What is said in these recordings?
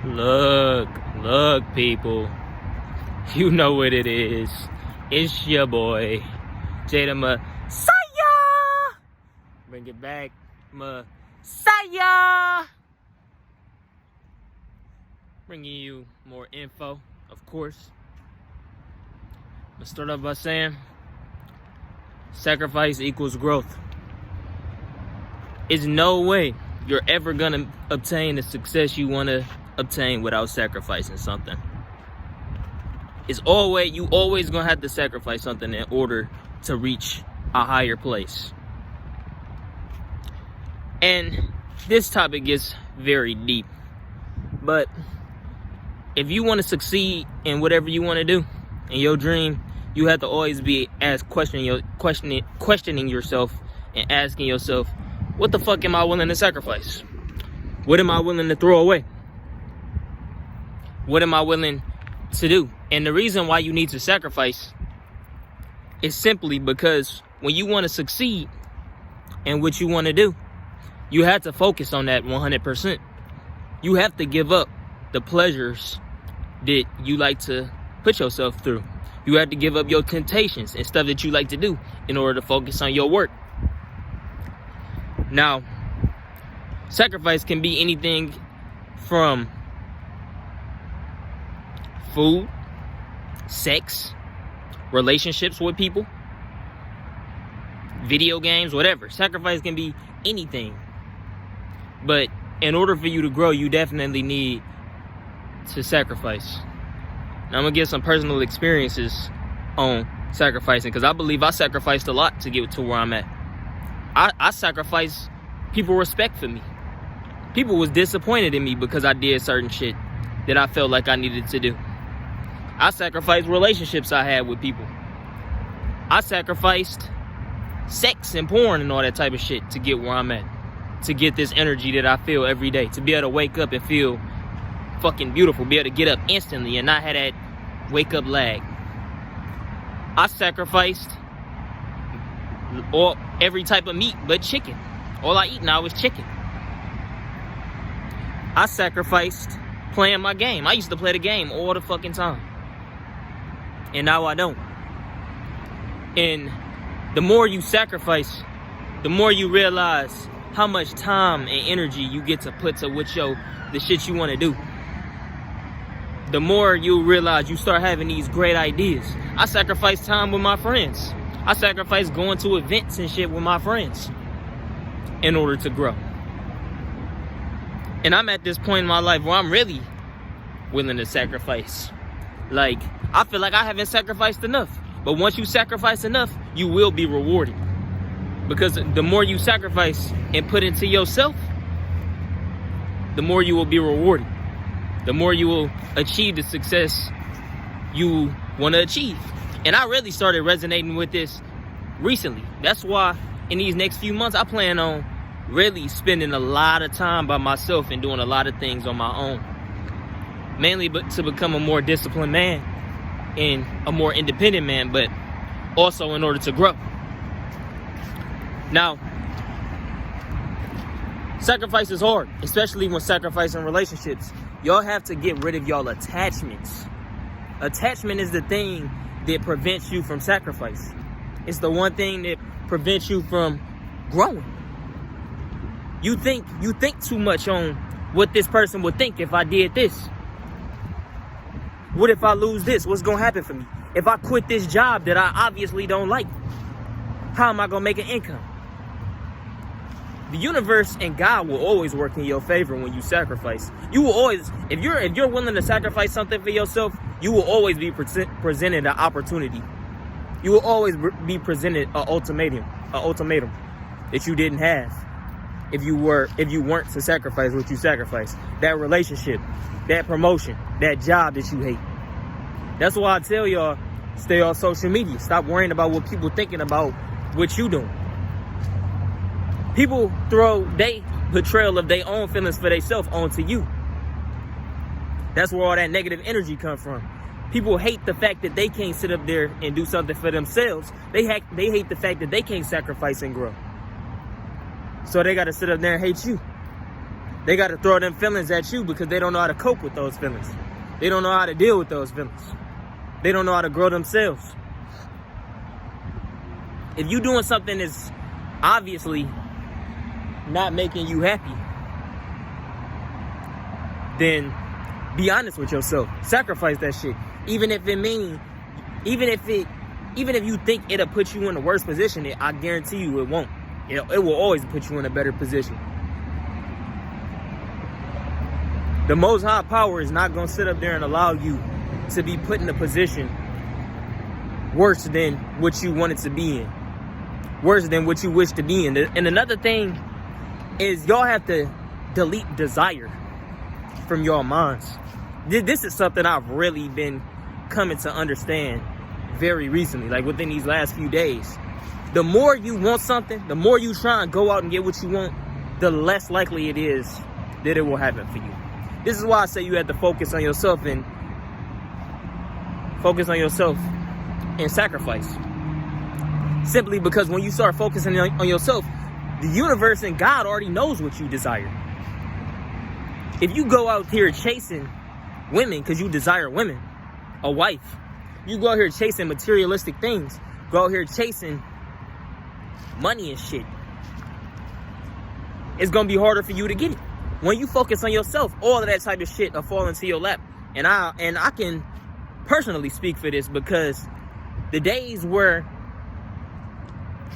Look, people. You know what it is. It's your boy, Jada Messiah. Bring it back, Messiah. Bringing you more info, of course. Let's start off by saying, sacrifice equals growth. There's no way you're ever gonna obtain the success you wanna obtain without sacrificing something. You always gonna have to sacrifice something in order to reach a higher place. And this topic is very deep, but if you want to succeed in whatever you want to do in your dream, you have to always be questioning yourself and asking yourself, what the fuck am I willing to sacrifice? What am I willing to throw away? What am I willing to do? And the reason why you need to sacrifice is simply because when you want to succeed in what you want to do, you have to focus on that 100%. You have to give up the pleasures that you like to put yourself through. You have to give up your temptations and stuff that you like to do in order to focus on your work. Now, sacrifice can be anything from food, sex, relationships with people, video games, whatever. Sacrifice can be anything. But in order for you to grow, you definitely need to sacrifice. Now, I'm going to give some personal experiences on sacrificing, because I believe I sacrificed a lot to get to where I'm at. I sacrificed people respect for me. People was disappointed in me because I did certain shit that I felt like I needed to do. I sacrificed relationships I had with people. I sacrificed sex and porn and all that type of shit to get where I'm at. To get this energy that I feel every day. To be able to wake up and feel fucking beautiful. Be able to get up instantly and not have that wake up lag. I sacrificed every type of meat but chicken. All I eat now is chicken. I sacrificed playing my game. I used to play the game all the fucking time. And now I don't. And the more you sacrifice, the more you realize how much time and energy you get to put to the shit you want to do. The more you realize you start having these great ideas. I sacrifice time with my friends. I sacrifice going to events and shit with my friends in order to grow. And I'm at this point in my life where I'm really willing to sacrifice. Like, I feel like I haven't sacrificed enough. But once you sacrifice enough, you will be rewarded. Because the more you sacrifice and put into yourself, the more you will be rewarded. The more you will achieve the success you want to achieve. And I really started resonating with this recently. That's why in these next few months, I plan on really spending a lot of time by myself and doing a lot of things on my own. Mainly to become a more disciplined man and a more independent man, but also in order to grow. Now, sacrifice is hard, especially when sacrificing relationships. Y'all have to get rid of y'all attachments. Attachment is the thing that prevents you from sacrifice. It's the one thing that prevents you from growing. You think too much on what this person would think if I did this. What if I lose this? What's gonna happen for me? If I quit this job that I obviously don't like, how am I gonna make an income? The universe and God will always work in your favor when you sacrifice. You will always, if you're willing to sacrifice something for yourself, you will always be presented an opportunity. You will always be presented an ultimatum that you didn't have if you weren't to sacrifice what you sacrificed. That relationship, that promotion, that job that you hate. That's why I tell y'all, stay off social media. Stop worrying about what people thinking about what you doing. People throw their betrayal of their own feelings for themselves onto you. That's where all that negative energy comes from. People hate the fact that they can't sit up there and do something for themselves. They hate the fact that they can't sacrifice and grow. So they got to sit up there and hate you. They got to throw them feelings at you because they don't know how to cope with those feelings. They don't know how to deal with those feelings. They don't know how to grow themselves. If you doing something that's obviously not making you happy, then be honest with yourself. Sacrifice that shit. Even if you think it'll put you in a worse position, I guarantee you it won't. It will always put you in a better position. The Most High Power is not going to sit up there and allow you to be put in a position worse than what you wanted to be in. Worse than what you wish to be in. And another thing is y'all have to delete desire from your minds. This is something I've really been coming to understand very recently, like within these last few days. The more you want something, the more you try and go out and get what you want, the less likely it is that it will happen for you. This is why I say you have to focus on yourself and sacrifice. Simply because when you start focusing on yourself, the universe and God already knows what you desire. If you go out here chasing women because you desire women, a wife, you go out here chasing materialistic things, go out here chasing money and shit, it's going to be harder for you to get it. When you focus on yourself, all of that type of shit will fall into your lap. And I can personally speak for this because the days where,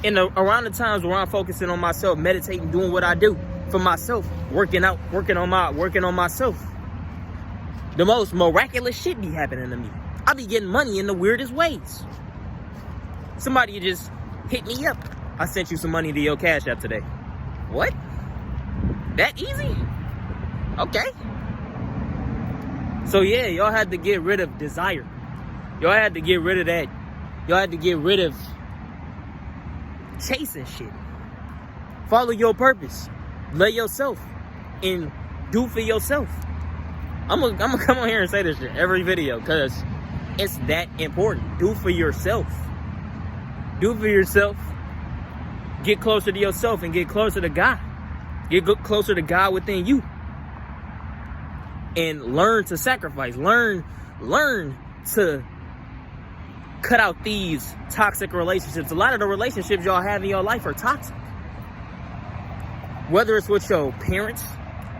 around the times where I'm focusing on myself, meditating, doing what I do for myself, working out, working on myself, the most miraculous shit be happening to me. I be getting money in the weirdest ways. Somebody just hit me up. I sent you some money to your Cash App today. What? That easy? Okay. So yeah, y'all had to get rid of desire. Y'all had to get rid of that. Y'all had to get rid of chasing shit. Follow your purpose. Love yourself. And do for yourself. I'm gonna come on here and say this shit every video because it's that important. Do for yourself. Do for yourself. Get closer to yourself and get closer to God. Get closer to God within you. And learn to sacrifice. Learn to cut out these toxic relationships. A lot of the relationships y'all have in your life are toxic. Whether it's with your parents,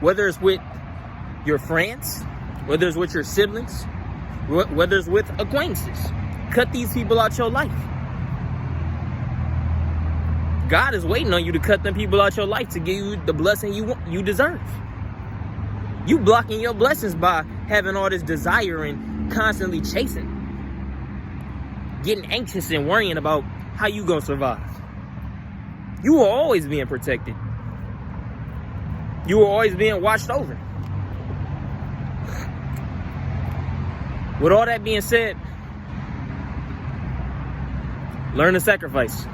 whether it's with your friends, whether it's with your siblings, whether it's with acquaintances. Cut these people out your life. God is waiting on you to cut them people out your life to give you the blessing you deserve. You blocking your blessings by having all this desire and constantly chasing. Getting anxious and worrying about how you gonna survive. You are always being protected. You are always being watched over. With all that being said, learn to sacrifice.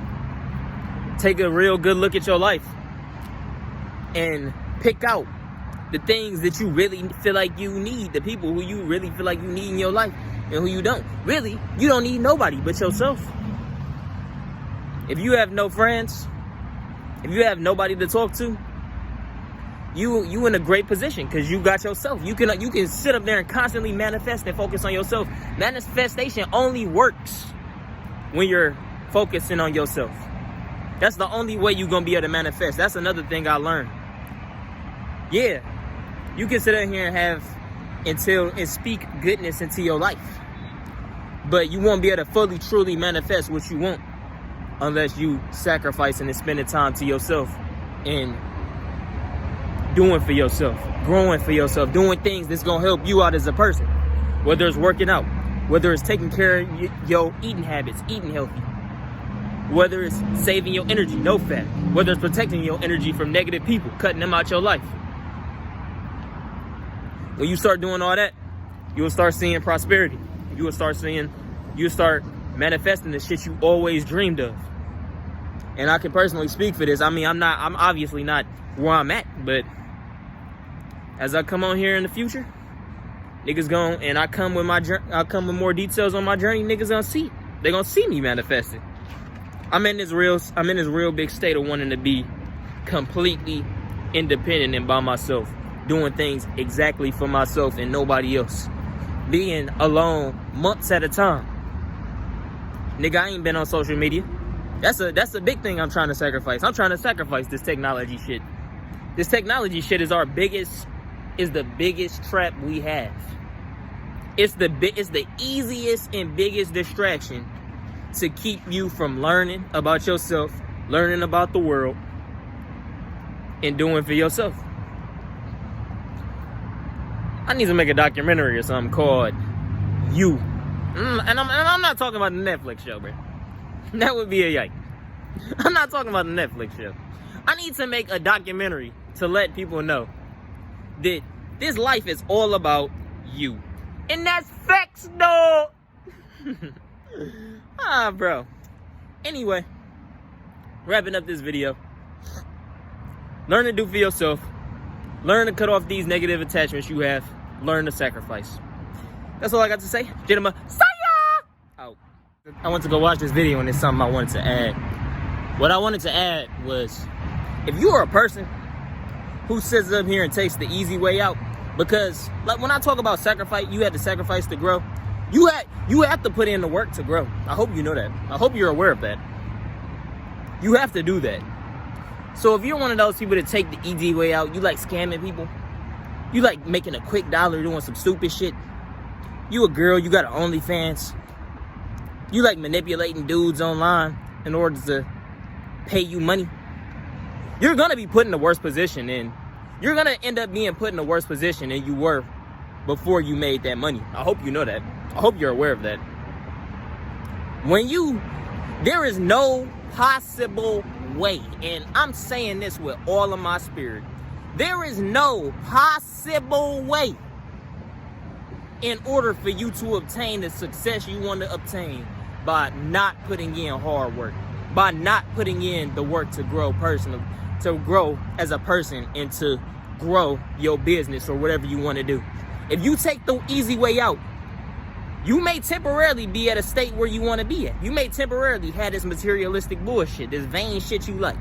Take a real good look at your life and pick out the things that you really feel like you need, the people who you really feel like you need in your life and who you don't. Really, you don't need nobody but yourself. If you have no friends, if you have nobody to talk to, you in a great position because you got yourself. You can sit up there and constantly manifest and focus on yourself. Manifestation only works when you're focusing on yourself. That's the only way you're going to be able to manifest. That's another thing I learned. Yeah, you can sit in here and speak goodness into your life. But you won't be able to fully, truly manifest what you want unless you sacrificing and spending time to yourself and doing for yourself, growing for yourself, doing things that's going to help you out as a person. Whether it's working out, whether it's taking care of your eating habits, eating healthy. Whether it's saving your energy, no fat. Whether it's protecting your energy from negative people, cutting them out your life. When you start doing all that, you will start seeing prosperity. You will start manifesting the shit you always dreamed of. And I can personally speak for this. I mean, I'm obviously not where I'm at, but as I come on here in the future, niggas gon' and I come with more details on my journey, niggas gonna see. They gonna see me manifesting. I'm in this real big state of wanting to be completely independent and by myself. doing things exactly for myself and nobody else. Being alone months at a time. Nigga, I ain't been on social media. That's a big thing I'm trying to sacrifice. I'm trying to sacrifice this technology shit. This technology shit is the biggest trap we have. It's the easiest and biggest distraction to keep you from learning about yourself, learning about the world, and doing for yourself. I need to make a documentary or something called You. And I'm not talking about the Netflix show, bro. That would be a yike. I'm not talking about the Netflix show. I need to make a documentary to let people know that this life is all about you. And that's facts, though. Bro. Anyway, wrapping up this video. Learn to do for yourself. Learn to cut off these negative attachments you have. Learn to sacrifice. That's all I got to say. Gentlemen, see ya! Out. I went to go watch this video and there's something I wanted to add. What I wanted to add was, if you are a person who sits up here and takes the easy way out, because like when I talk about sacrifice, you had to sacrifice to grow. You have to put in the work to grow. I hope you know that. I hope you're aware of that. You have to do that. So if you're one of those people that take the easy way out, you like scamming people, you like making a quick dollar doing some stupid shit, you a girl, you got an OnlyFans, you like manipulating dudes online in order to pay you money, you're gonna be put in the worst position, and you're gonna end up being put in the worst position than you were before you made that money. I hope you know that. I hope you're aware of that. There is no possible way, and I'm saying this with all of my spirit, there is no possible way in order for you to obtain the success you want to obtain by not putting in hard work, by not putting in the work to grow personally, to grow as a person, and to grow your business or whatever you want to do. If you take the easy way out, you may temporarily be at a state where you want to be at. You may temporarily have this materialistic bullshit, this vain shit you like.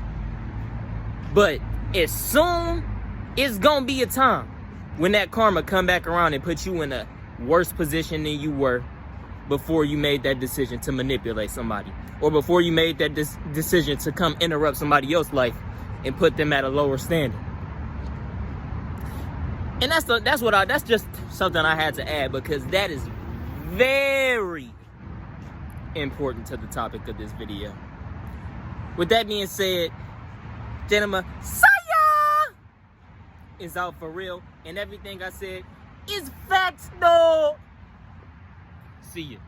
But as soon, it's gonna be a time when that karma come back around and put you in a worse position than you were before you made that decision to manipulate somebody, or before you made that decision to come interrupt somebody else's life and put them at a lower standard. And that's just something I had to add, because that is very important to the topic of this video. With that being said, gentlemen, Saya is out for real, and everything I said is facts, though. See ya.